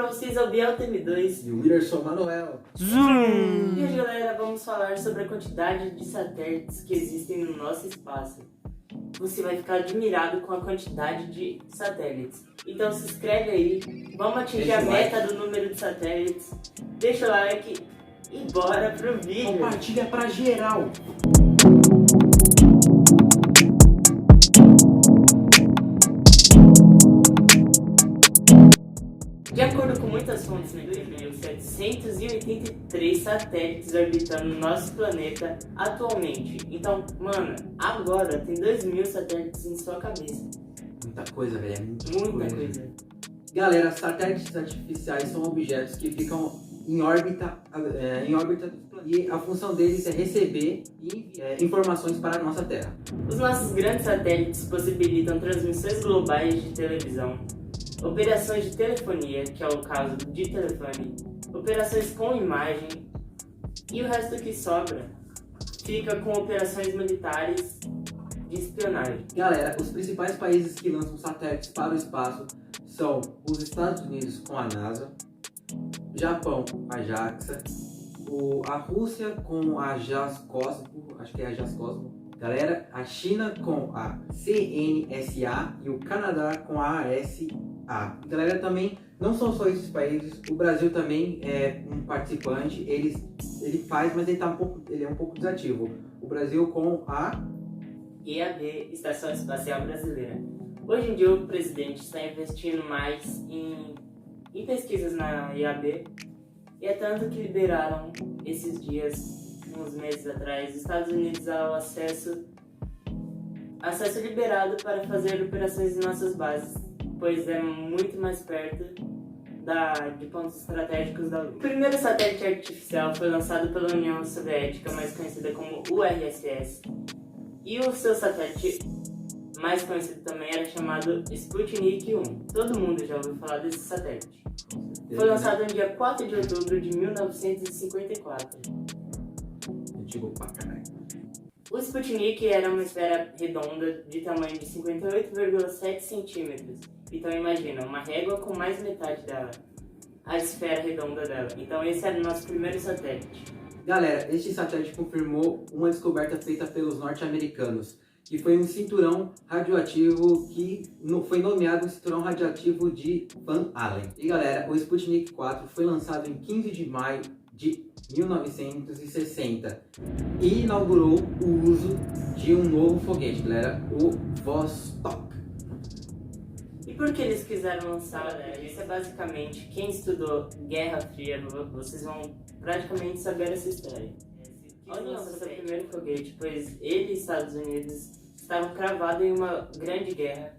vocês é o Biel TM2 e o Whindersson Manuel. E hoje, galera, vamos falar sobre a quantidade de satélites que existem no nosso espaço. Você vai ficar admirado com a quantidade de satélites. Então se inscreve aí, vamos atingir a meta do número de satélites. Deixa o like e bora pro vídeo. Compartilha pra geral. De acordo com muitas fontes, em 783 satélites orbitando o nosso planeta atualmente. Então, mano, agora tem 2.000 satélites em sua cabeça. Muita coisa, velho. Muita coisa. Galera, satélites artificiais são objetos que ficam em órbita do planeta. E a função deles é receber informações para a nossa Terra. Os nossos grandes satélites possibilitam transmissões globais de televisão, operações de telefonia, que é o caso de telefone, operações com imagem, e o resto que sobra fica com operações militares de espionagem. Galera, os principais países que lançam satélites para o espaço são os Estados Unidos com a NASA, Japão com a JAXA, a Rússia com a Jascosmo, acho que é a Jascosmo. Galera, a China com a CNSA e o Canadá com a ASA. Galera, também não são só esses países, o Brasil também é um participante, ele faz, mas ele é um pouco desativo. O Brasil com a EAB, Estação Espacial Brasileira. Hoje em dia o presidente está investindo mais em pesquisas na EAB, e é tanto que liberaram esses dias, uns meses atrás, os Estados Unidos ao acesso liberado para fazer operações em nossas bases, pois é muito mais perto de pontos estratégicos da Lua. O primeiro satélite artificial foi lançado pela União Soviética, mais conhecida como URSS, e o seu satélite mais conhecido também era chamado Sputnik 1. Todo mundo já ouviu falar desse satélite. Foi lançado no dia 4 de outubro de 1954. Antigo pra caralho. O Sputnik era uma esfera redonda de tamanho de 58,7 centímetros. Então imagina, uma régua com mais metade dela, a esfera redonda dela. Então esse era o nosso primeiro satélite. Galera, este satélite confirmou uma descoberta feita pelos norte-americanos, que foi um cinturão radioativo que foi nomeado um cinturão radioativo de Van Allen. E galera, o Sputnik 4 foi lançado em 15 de maio de 1960 e inaugurou o uso de um novo foguete, galera, o Vostok. E por que eles quiseram lançar, galera? Isso é basicamente, quem estudou Guerra Fria, vocês vão praticamente saber essa história. Olha o seu primeiro foguete, pois ele e os Estados Unidos estavam cravados em uma grande guerra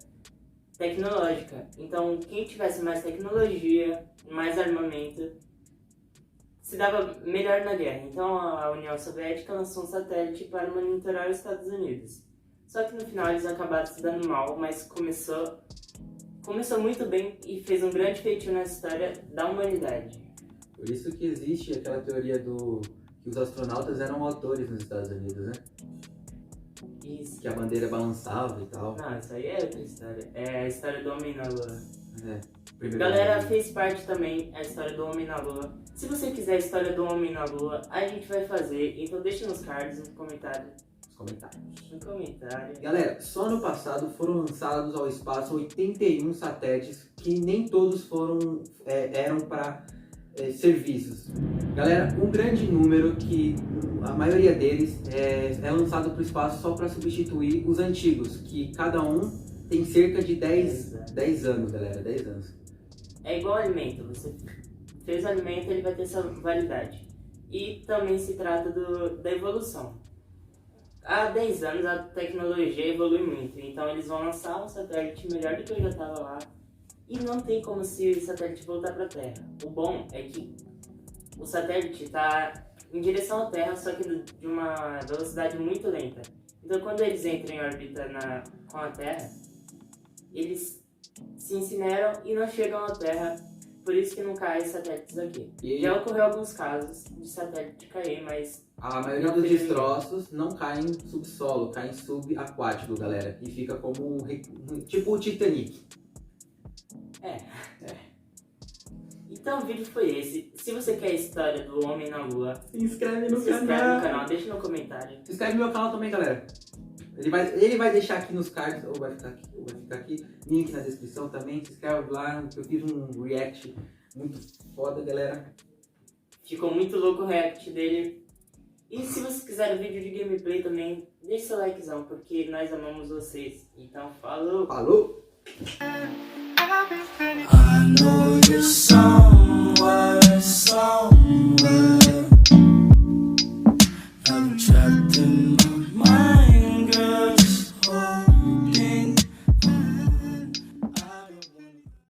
tecnológica. Então, quem tivesse mais tecnologia, mais armamento, se dava melhor na guerra. Então, a União Soviética lançou um satélite para monitorar os Estados Unidos. Só que no final eles acabaram se dando mal, mas começou muito bem e fez um grande feito na história da humanidade. Por isso que existe aquela teoria que os astronautas eram autores nos Estados Unidos, né? Isso. Que a bandeira balançava e tal. Não, isso aí é outra história. É a história do Homem na Lua. Galera, fez parte também a história do Homem na Lua. Se você quiser a história do Homem na Lua, a gente vai fazer. Então deixa nos cards, no comentário. No comentário. Galera, só no passado foram lançados ao espaço 81 satélites que nem todos eram para serviços. Galera, um grande número que a maioria deles é lançado para o espaço só para substituir os antigos, que cada um tem cerca de 10 anos, galera, 10 anos. É igual alimento, você fez alimento, ele vai ter essa validade. E também se trata da evolução. Há 10 anos a tecnologia evolui muito, então eles vão lançar um satélite melhor do que eu já estava lá. E não tem como se o satélite voltar para a Terra. O bom é que o satélite está em direção à Terra, só que de uma velocidade muito lenta. Então quando eles entram em órbita com a Terra, eles se incineram e não chegam à Terra, por isso que não caem satélites aqui. Já ocorreu alguns casos de satélite cair, mas a maioria dos destroços não caem em subsolo, caem subaquático, galera. E fica como tipo o Titanic. Então o vídeo foi esse. Se você quer a história do Homem na Lua, Se inscreve no se inscreve canal. no canal, deixa no comentário. Se inscreve no meu canal também, galera. Ele vai deixar aqui nos cards, ou vai ficar aqui, link na descrição também. Se inscreve lá, que eu fiz um react muito foda, galera. Ficou muito louco o react dele. E se vocês quiserem vídeo de gameplay também, deixa seu likezão, porque nós amamos vocês. Então, falou! Falou! I